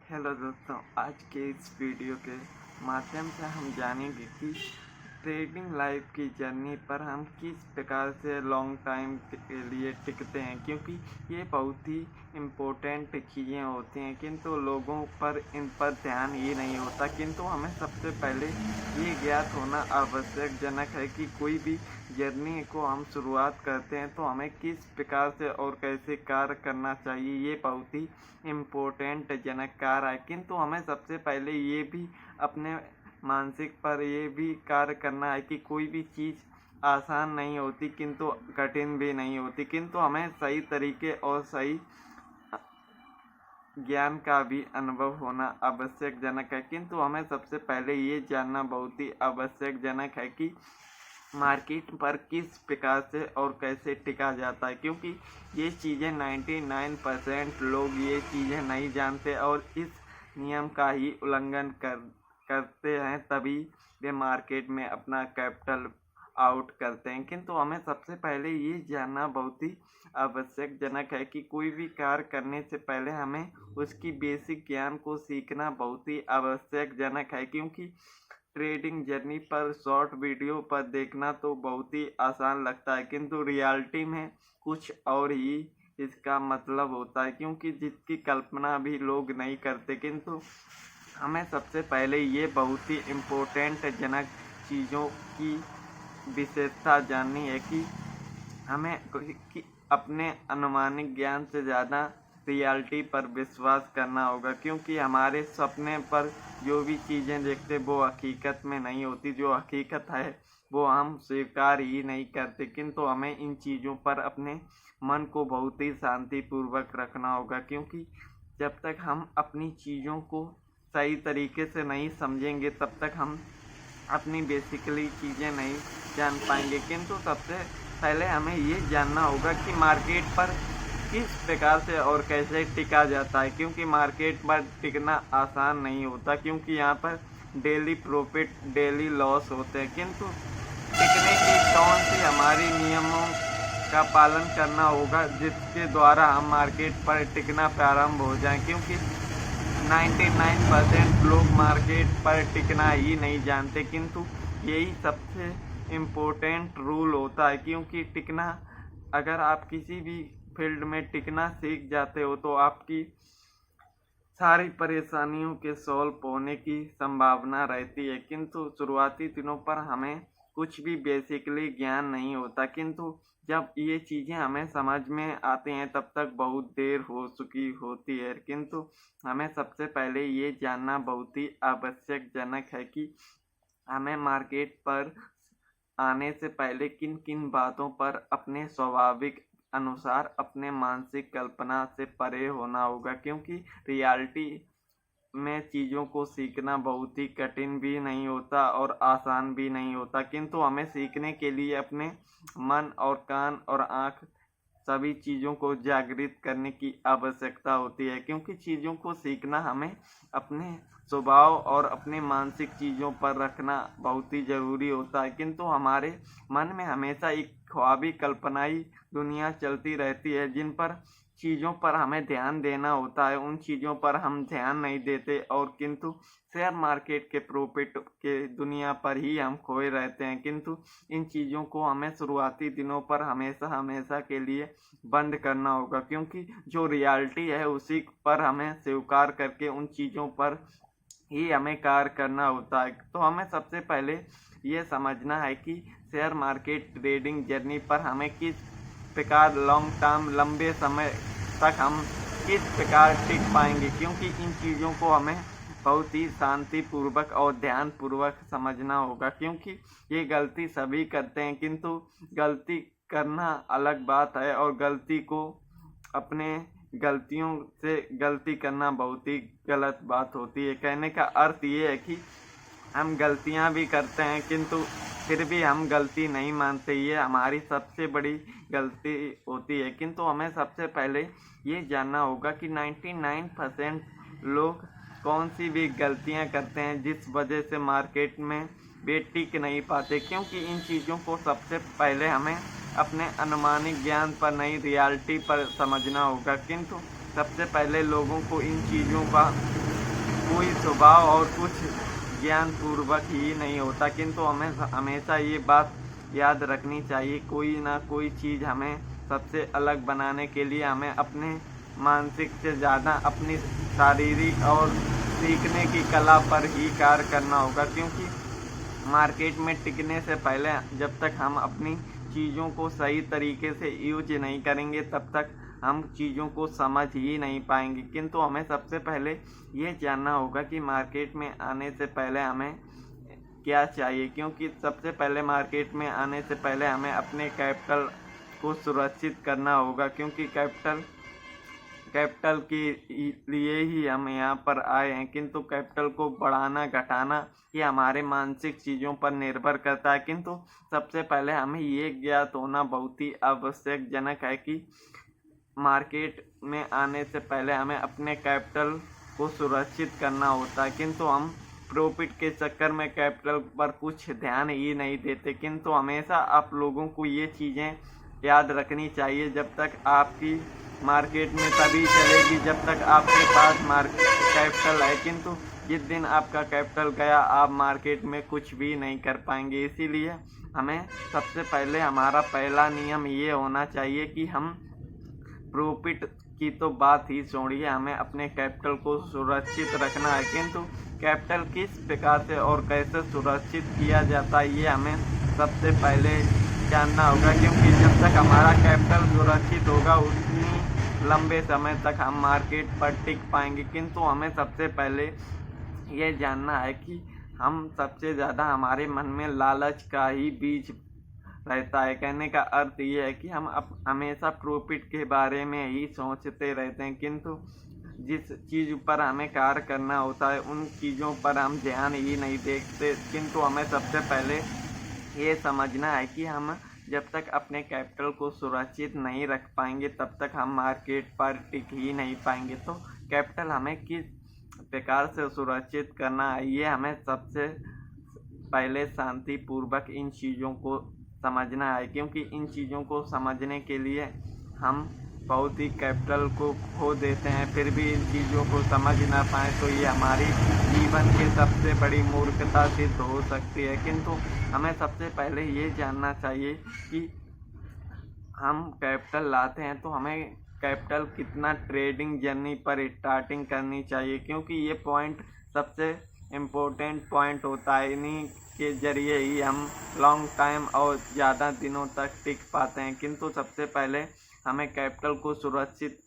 Hello दोस्तों, आज के इस वीडियो के माध्यम से हम जानेंगे कि ट्रेडिंग लाइफ की जर्नी पर हम किस प्रकार से लॉन्ग टाइम के लिए टिकते हैं, क्योंकि ये बहुत ही इम्पोर्टेंट चीज़ें होती हैं किंतु लोगों पर इन पर ध्यान ही नहीं होता। किंतु हमें सबसे पहले ये ज्ञात होना आवश्यकजनक है कि कोई भी जर्नी को हम शुरुआत करते हैं तो हमें किस प्रकार से और कैसे कार्य करना चाहिए। ये बहुत ही इम्पोर्टेंट जनक कार्य है, किंतु हमें सबसे पहले ये भी अपने मानसिक पर ये भी कार्य करना है कि कोई भी चीज़ आसान नहीं होती किंतु कठिन भी नहीं होती, किंतु हमें सही तरीके और सही ज्ञान का भी अनुभव होना आवश्यकजनक है। किंतु हमें सबसे पहले ये जानना बहुत ही आवश्यकजनक है कि मार्केट पर किस प्रकार से और कैसे टिका जाता है, क्योंकि ये चीज़ें 99% लोग ये चीज़ें नहीं जानते और इस नियम का ही उल्लंघन करते हैं, तभी वे मार्केट में अपना कैपिटल आउट करते हैं। किंतु हमें सबसे पहले ये जानना बहुत ही आवश्यकजनक है कि कोई भी कार्य करने से पहले हमें उसकी बेसिक ज्ञान को सीखना बहुत ही आवश्यकजनक है, क्योंकि ट्रेडिंग जर्नी पर शॉर्ट वीडियो पर देखना तो बहुत ही आसान लगता है किंतु रियलिटी में कुछ और ही इसका मतलब होता है, क्योंकि जिसकी कल्पना भी लोग नहीं करते। किंतु हमें सबसे पहले ये बहुत ही इम्पोर्टेंट जनक चीज़ों की विशेषता जाननी है कि हमें कि अपने अनुमानिक ज्ञान से ज़्यादा रियलिटी पर विश्वास करना होगा, क्योंकि हमारे सपने पर जो भी चीज़ें देखते वो हकीकत में नहीं होती। जो हकीकत है वो हम स्वीकार ही नहीं करते, किंतु हमें इन चीज़ों पर अपने मन को बहुत ही शांतिपूर्वक रखना होगा, क्योंकि जब तक हम अपनी चीज़ों को सही तरीके से नहीं समझेंगे तब तक हम अपनी बेसिकली चीज़ें नहीं जान पाएंगे। किंतु सबसे पहले हमें ये जानना होगा कि मार्केट पर किस प्रकार से और कैसे टिका जाता है, क्योंकि मार्केट पर टिकना आसान नहीं होता, क्योंकि यहाँ पर डेली प्रॉफिट डेली लॉस होते हैं। किंतु टिकने की कौन सी हमारी नियमों का पालन करना होगा जिसके द्वारा हम मार्केट पर टिकना प्रारंभ हो जाएं, क्योंकि 99% लोग मार्केट पर टिकना ही नहीं जानते, किंतु यही सबसे इम्पोर्टेंट रूल होता है। क्योंकि टिकना, अगर आप किसी भी फील्ड में टिकना सीख जाते हो तो आपकी सारी परेशानियों के सॉल्व होने की संभावना रहती है। किंतु शुरुआती दिनों पर हमें कुछ भी बेसिकली ज्ञान नहीं होता, किंतु जब ये चीज़ें हमें समझ में आती हैं तब तक बहुत देर हो चुकी होती है। किंतु हमें सबसे पहले ये जानना बहुत ही आवश्यकजनक है कि हमें मार्केट पर आने से पहले किन किन बातों पर अपने स्वाभाविक अनुसार अपने मानसिक कल्पना से परे होना होगा, क्योंकि रियलिटी में चीज़ों को सीखना बहुत ही कठिन भी नहीं होता और आसान भी नहीं होता, किंतु हमें सीखने के लिए अपने मन और कान और आँख सभी चीज़ों को जागृत करने की आवश्यकता होती है, क्योंकि चीज़ों को सीखना हमें अपने स्वभाव और अपने मानसिक चीज़ों पर रखना बहुत ही ज़रूरी होता है। किंतु हमारे मन में हमेशा एक ख्वाबी कल्पनाई दुनिया चलती रहती है, जिन पर चीज़ों पर हमें ध्यान देना होता है, उन चीज़ों पर हम ध्यान नहीं देते और किंतु शेयर मार्केट के प्रॉफिट के दुनिया पर ही हम खोए रहते हैं। किंतु इन चीज़ों को हमें शुरुआती दिनों पर हमेशा के लिए बंद करना होगा, क्योंकि जो रियलिटी है उसी पर हमें स्वीकार करके उन चीज़ों पर ही हमें कार्य करना होता है। तो हमें सबसे पहले ये समझना है कि शेयर मार्केट ट्रेडिंग जर्नी पर हमें किस प्रकार लॉन्ग टर्म लंबे समय तक हम किस प्रकार टिक पाएंगे, क्योंकि इन चीज़ों को हमें बहुत ही शांतिपूर्वक और ध्यानपूर्वक समझना होगा, क्योंकि ये गलती सभी करते हैं, किंतु गलती करना अलग बात है और गलती को अपने गलतियों से गलती करना बहुत ही गलत बात होती है। कहने का अर्थ ये है कि हम गलतियां भी करते हैं किंतु फिर भी हम गलती नहीं मानते, ये हमारी सबसे बड़ी गलती होती है। किंतु हमें सबसे पहले ये जानना होगा कि 99% लोग कौन सी भी गलतियां करते हैं जिस वजह से मार्केट में वे टिक नहीं पाते, क्योंकि इन चीज़ों को सबसे पहले हमें अपने अनुमानिक ज्ञान पर नहीं रियलिटी पर समझना होगा। किंतु सबसे पहले लोगों को इन चीज़ों का कोई स्वभाव और कुछ ज्ञान पूर्वक ही नहीं होता, किंतु हमें हमेशा ये बात याद रखनी चाहिए, कोई ना कोई चीज़ हमें सबसे अलग बनाने के लिए हमें अपने मानसिक से ज़्यादा अपनी शारीरिक और सीखने की कला पर ही कार्य करना होगा। क्योंकि मार्केट में टिकने से पहले जब तक हम अपनी चीज़ों को सही तरीके से यूज नहीं करेंगे तब तक हम चीज़ों को समझ ही नहीं पाएंगे। किंतु हमें सबसे पहले ये जानना होगा कि मार्केट में आने से पहले हमें क्या चाहिए, क्योंकि सबसे पहले मार्केट में आने से पहले हमें अपने कैपिटल को सुरक्षित करना होगा। क्योंकि कैपिटल के लिए ही हम यहाँ पर आए हैं, किंतु कैपिटल को बढ़ाना घटाना ये हमारे मानसिक चीज़ों पर निर्भर करता है। किंतु सबसे पहले हमें ये ज्ञात होना बहुत ही आवश्यकजनक है कि मार्केट में आने से पहले हमें अपने कैपिटल को सुरक्षित करना होता है। किंतु हम प्रॉफिट के चक्कर में कैपिटल पर कुछ ध्यान ही नहीं देते। किंतु हमेशा आप लोगों को ये चीज़ें याद रखनी चाहिए, जब तक आपकी मार्केट में तभी चलेगी जब तक आपके पास कैपिटल है। किंतु जिस दिन आपका कैपिटल गया आप मार्केट में कुछ भी नहीं कर पाएंगे। इसीलिए हमें सबसे पहले हमारा पहला नियम ये होना चाहिए कि हम प्रॉफिट की तो बात ही छोड़िए, हमें अपने कैपिटल को सुरक्षित रखना है। किंतु कैपिटल किस प्रकार से और कैसे सुरक्षित किया जाता है ये हमें सबसे पहले जानना होगा। क्योंकि जब तक हमारा कैपिटल सुरक्षित होगा उतनी लंबे समय तक हम मार्केट पर टिक पाएंगे। किंतु हमें सबसे पहले ये जानना है कि हम सबसे ज़्यादा हमारे मन में लालच का ही बीज रहता है। कहने का अर्थ ये है कि हम हमेशा प्रॉफिट के बारे में ही सोचते रहते हैं, किंतु जिस चीज़ पर हमें कार्य करना होता है उन चीज़ों पर हम ध्यान ही नहीं देखते। किंतु हमें सबसे पहले ये समझना है कि हम जब तक अपने कैपिटल को सुरक्षित नहीं रख पाएंगे तब तक हम मार्केट पर टिक ही नहीं पाएंगे। तो कैपिटल हमें किस प्रकार से सुरक्षित करना है ये हमें सबसे पहले शांतिपूर्वक इन चीज़ों को समझना है। क्योंकि इन चीज़ों को समझने के लिए हम बहुत ही कैपिटल को खो देते हैं, फिर भी इन चीज़ों को समझ ना पाए तो ये हमारी जीवन की सबसे बड़ी मूर्खता सिद्ध हो सकती है। किंतु हमें सबसे पहले ये जानना चाहिए कि हम कैपिटल लाते हैं तो हमें कैपिटल कितना ट्रेडिंग जर्नी पर स्टार्टिंग करनी चाहिए। क्योंकि ये पॉइंट सबसे इम्पोर्टेंट पॉइंट होता है, इन्हीं के जरिए ही हम लॉन्ग टाइम और ज़्यादा दिनों तक टिक पाते हैं। किंतु सबसे पहले हमें कैपिटल को सुरक्षित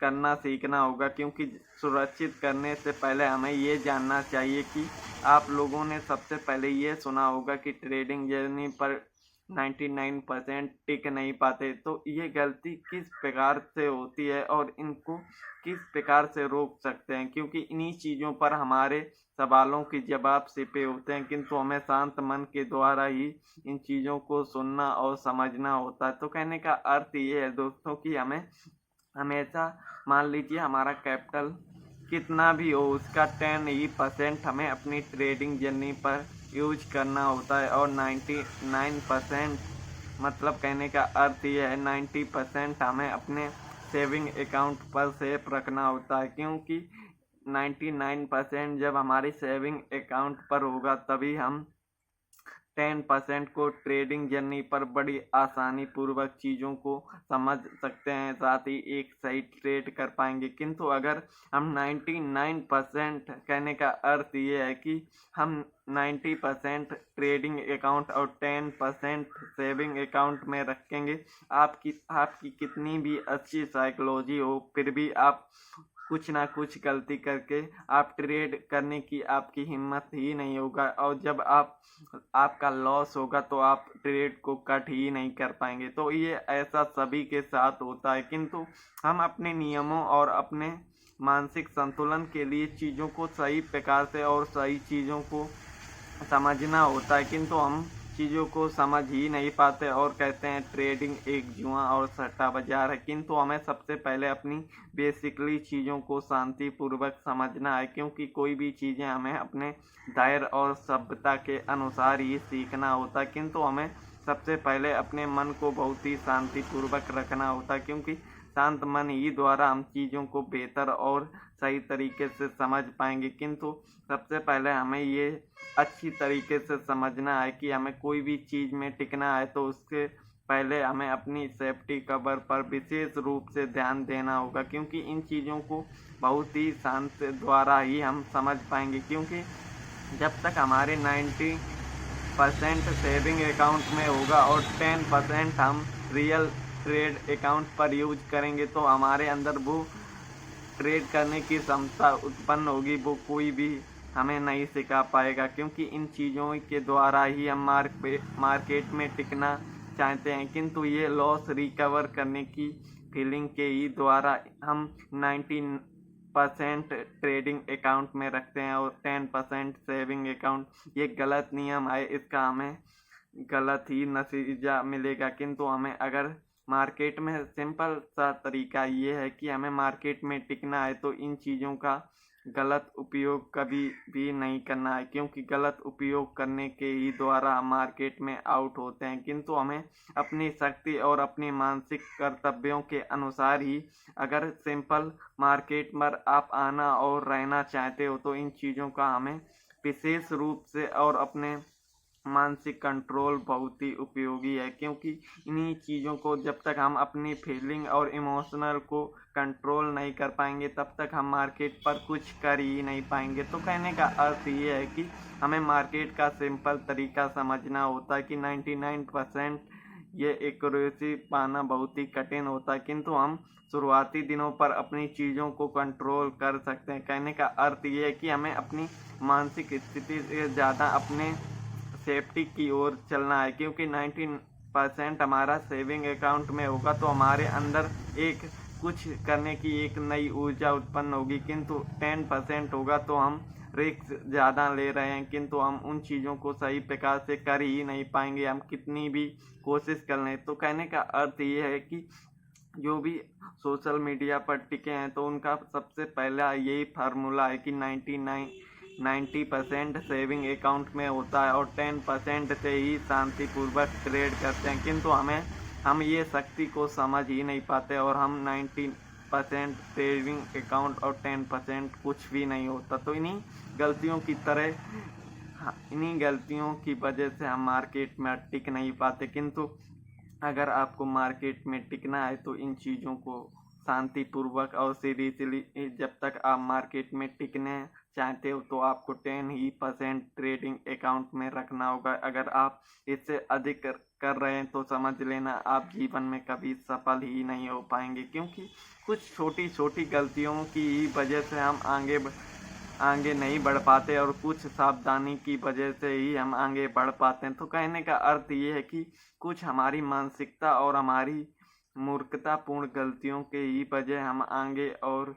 करना सीखना होगा। क्योंकि सुरक्षित करने से पहले हमें ये जानना चाहिए कि आप लोगों ने सबसे पहले ये सुना होगा कि ट्रेडिंग जर्नी पर 99% टिक नहीं पाते। तो ये गलती किस प्रकार से होती है और इनको किस प्रकार से रोक सकते हैं, क्योंकि इन्हीं चीज़ों पर हमारे सवालों के जवाब छिपे होते हैं। किंतु हमें शांत मन के द्वारा ही इन चीज़ों को सुनना और समझना होता है। तो कहने का अर्थ ये है दोस्तों कि हमें हमेशा मान लीजिए हमारा कैपिटल कितना भी हो उसका 10% हमें अपनी ट्रेडिंग जर्नी पर यूज करना होता है और 99% मतलब कहने का अर्थ ये है 90% हमें अपने सेविंग अकाउंट पर सेफ रखना होता है। क्योंकि 99% जब हमारी सेविंग अकाउंट पर होगा तभी हम 10% को ट्रेडिंग जर्नी पर बड़ी आसानी पूर्वक चीज़ों को समझ सकते हैं, साथ ही एक सही ट्रेड कर पाएंगे। किंतु अगर हम 99% कहने का अर्थ ये है कि हम 90% ट्रेडिंग अकाउंट और 10% सेविंग अकाउंट में रखेंगे, आपकी कितनी भी अच्छी साइकोलॉजी हो फिर भी आप कुछ ना कुछ गलती करके आप ट्रेड करने की आपकी हिम्मत ही नहीं होगा। और जब आपका लॉस होगा तो आप ट्रेड को कट ही नहीं कर पाएंगे। तो ये ऐसा सभी के साथ होता है। किंतु हम अपने नियमों और अपने मानसिक संतुलन के लिए चीज़ों को सही प्रकार से और सही चीज़ों को समझना होता है। किंतु हम चीज़ों को समझ ही नहीं पाते और कहते हैं ट्रेडिंग एक जुआ और सट्टा बाजार है। किंतु हमें सबसे पहले अपनी बेसिकली चीज़ों को शांतिपूर्वक समझना है। क्योंकि कोई भी चीज़ें हमें अपने दायरे और सभ्यता के अनुसार ही सीखना होता है। किंतु हमें सबसे पहले अपने मन को बहुत ही शांतिपूर्वक रखना होता है। क्योंकि शांत मन ही द्वारा हम चीज़ों को बेहतर और सही तरीके से समझ पाएंगे। किंतु सबसे पहले हमें ये अच्छी तरीके से समझना है कि हमें कोई भी चीज़ में टिकना है तो उसके पहले हमें अपनी सेफ्टी कवर पर विशेष रूप से ध्यान देना होगा, क्योंकि इन चीज़ों को बहुत ही शांत द्वारा ही हम समझ पाएंगे। क्योंकि जब तक हमारे 90% सेविंग अकाउंट में होगा और 10% हम रियल ट्रेड अकाउंट पर यूज करेंगे तो हमारे अंदर वो ट्रेड करने की क्षमता उत्पन्न होगी, वो कोई भी हमें नहीं सिखा पाएगा। क्योंकि इन चीज़ों के द्वारा ही हम मार्केट में टिकना चाहते हैं, किंतु ये लॉस रिकवर करने की फीलिंग के ही द्वारा हम 90% ट्रेडिंग अकाउंट में रखते हैं और 10% सेविंग अकाउंट। ये गलत नियम है, इसका हमें गलत ही नतीजा मिलेगा। किंतु हमें अगर मार्केट में सिंपल सा तरीका ये है कि हमें मार्केट में टिकना है तो इन चीज़ों का गलत उपयोग कभी भी नहीं करना है, क्योंकि गलत उपयोग करने के ही द्वारा हम मार्केट में आउट होते हैं। किंतु हमें अपनी शक्ति और अपने मानसिक कर्तव्यों के अनुसार ही अगर सिंपल मार्केट पर आप आना और रहना चाहते हो तो इन चीज़ों का हमें विशेष रूप से और अपने मानसिक कंट्रोल बहुत ही उपयोगी है। क्योंकि इन्हीं चीज़ों को जब तक हम अपनी फीलिंग और इमोशनल को कंट्रोल नहीं कर पाएंगे तब तक हम मार्केट पर कुछ कर ही नहीं पाएंगे। तो कहने का अर्थ ये है कि हमें मार्केट का सिंपल तरीका समझना होता है कि 99% ये एक्यूरेसी पाना बहुत ही कठिन होता है, किंतु हम शुरुआती दिनों पर अपनी चीज़ों को कंट्रोल कर सकते हैं। कहने का अर्थ ये है कि हमें अपनी मानसिक स्थिति से ज़्यादा अपने सेफ्टी की ओर चलना है, क्योंकि 90% हमारा सेविंग अकाउंट में होगा तो हमारे अंदर एक कुछ करने की एक नई ऊर्जा उत्पन्न होगी। किंतु 10% होगा तो हम रिस्क ज़्यादा ले रहे हैं, किंतु हम उन चीज़ों को सही प्रकार से कर ही नहीं पाएंगे, हम कितनी भी कोशिश कर लें। तो कहने का अर्थ ये है कि जो भी सोशल मीडिया पर टिके हैं तो उनका सबसे पहला यही फार्मूला है कि 90% सेविंग अकाउंट में होता है और 10% से ही शांतिपूर्वक ट्रेड करते हैं। किंतु हम ये शक्ति को समझ ही नहीं पाते और हम 90% सेविंग अकाउंट और 10% कुछ भी नहीं होता। तो इन्हीं गलतियों की वजह से हम मार्केट में टिक नहीं पाते। किंतु अगर आपको मार्केट में टिकना है तो इन चीज़ों को शांतिपूर्वक और सीरियसली जब तक आप मार्केट में टिकने चाहते हो तो आपको 10% ट्रेडिंग अकाउंट में रखना होगा। अगर आप इससे अधिक कर रहे हैं तो समझ लेना आप जीवन में कभी सफल ही नहीं हो पाएंगे, क्योंकि कुछ छोटी छोटी गलतियों की वजह से हम आगे नहीं बढ़ पाते और कुछ सावधानी की वजह से ही हम आगे बढ़ पाते हैं। तो कहने का अर्थ ये है कि कुछ हमारी मानसिकता और हमारी मूर्खतापूर्ण गलतियों के ही वजह हम आगे और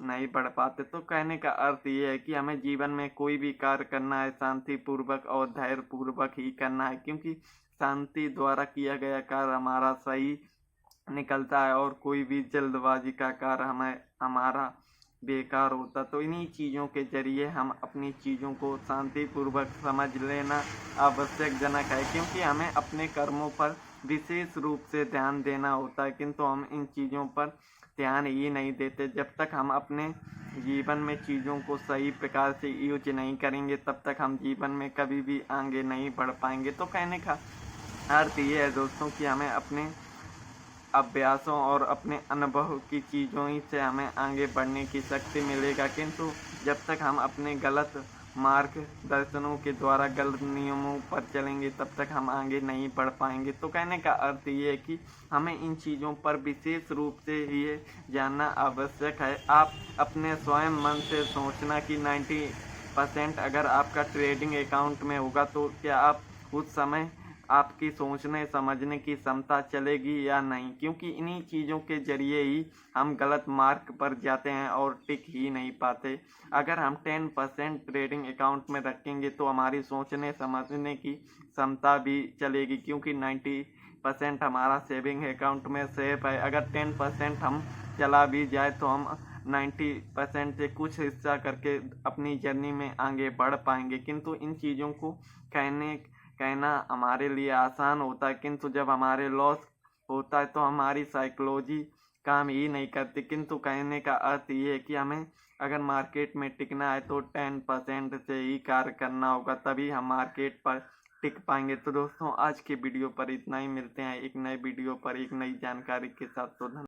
नहीं बढ़ पाते। तो कहने का अर्थ ये है कि हमें जीवन में कोई भी कार्य करना है शांतिपूर्वक और धैर्यपूर्वक ही करना है, क्योंकि शांति द्वारा किया गया कार्य हमारा सही निकलता है और कोई भी जल्दबाजी का कार्य हमारा बेकार होता। तो इन्हीं चीज़ों के जरिए हम अपनी चीज़ों को शांतिपूर्वक समझ लेना आवश्यकजनक है, क्योंकि हमें अपने कर्मों पर विशेष रूप से ध्यान देना होता है। किंतु हम इन चीज़ों पर ध्यान ही नहीं देते। जब तक हम अपने जीवन में चीज़ों को सही प्रकार से यूज नहीं करेंगे तब तक हम जीवन में कभी भी आगे नहीं बढ़ पाएंगे। तो कहने का अर्थ ये है दोस्तों कि हमें अपने अभ्यासों और अपने अनुभव की चीज़ों ही से हमें आगे बढ़ने की शक्ति मिलेगा। किंतु जब तक हम अपने गलत मार्गदर्शनों के द्वारा गलत नियमों पर चलेंगे तब तक हम आगे नहीं बढ़ पाएंगे। तो कहने का अर्थ ये है कि हमें इन चीज़ों पर विशेष रूप से ये जानना आवश्यक है। आप अपने स्वयं मन से सोचना कि 90% अगर आपका ट्रेडिंग अकाउंट में होगा तो क्या आप उस समय आपकी सोचने समझने की क्षमता चलेगी या नहीं, क्योंकि इन्हीं चीज़ों के जरिए ही हम गलत मार्ग पर जाते हैं और टिक ही नहीं पाते। अगर हम 10% ट्रेडिंग अकाउंट में रखेंगे तो हमारी सोचने समझने की क्षमता भी चलेगी, क्योंकि 90% हमारा सेविंग अकाउंट में सेफ है। अगर 10% हम चला भी जाए तो हम 90% से कुछ हिस्सा करके अपनी जर्नी में आगे बढ़ पाएंगे। किंतु इन चीज़ों को कहना हमारे लिए आसान होता है, किंतु जब हमारे लॉस होता है तो हमारी साइकोलॉजी काम ही नहीं करते। किंतु कहने का अर्थ ये है कि हमें अगर मार्केट में टिकना है तो 10% से ही कार्य करना होगा, तभी हम मार्केट पर टिक पाएंगे। तो दोस्तों आज के वीडियो पर इतना ही, मिलते हैं एक नए वीडियो पर एक नई जानकारी के साथ। तो धन्यवाद।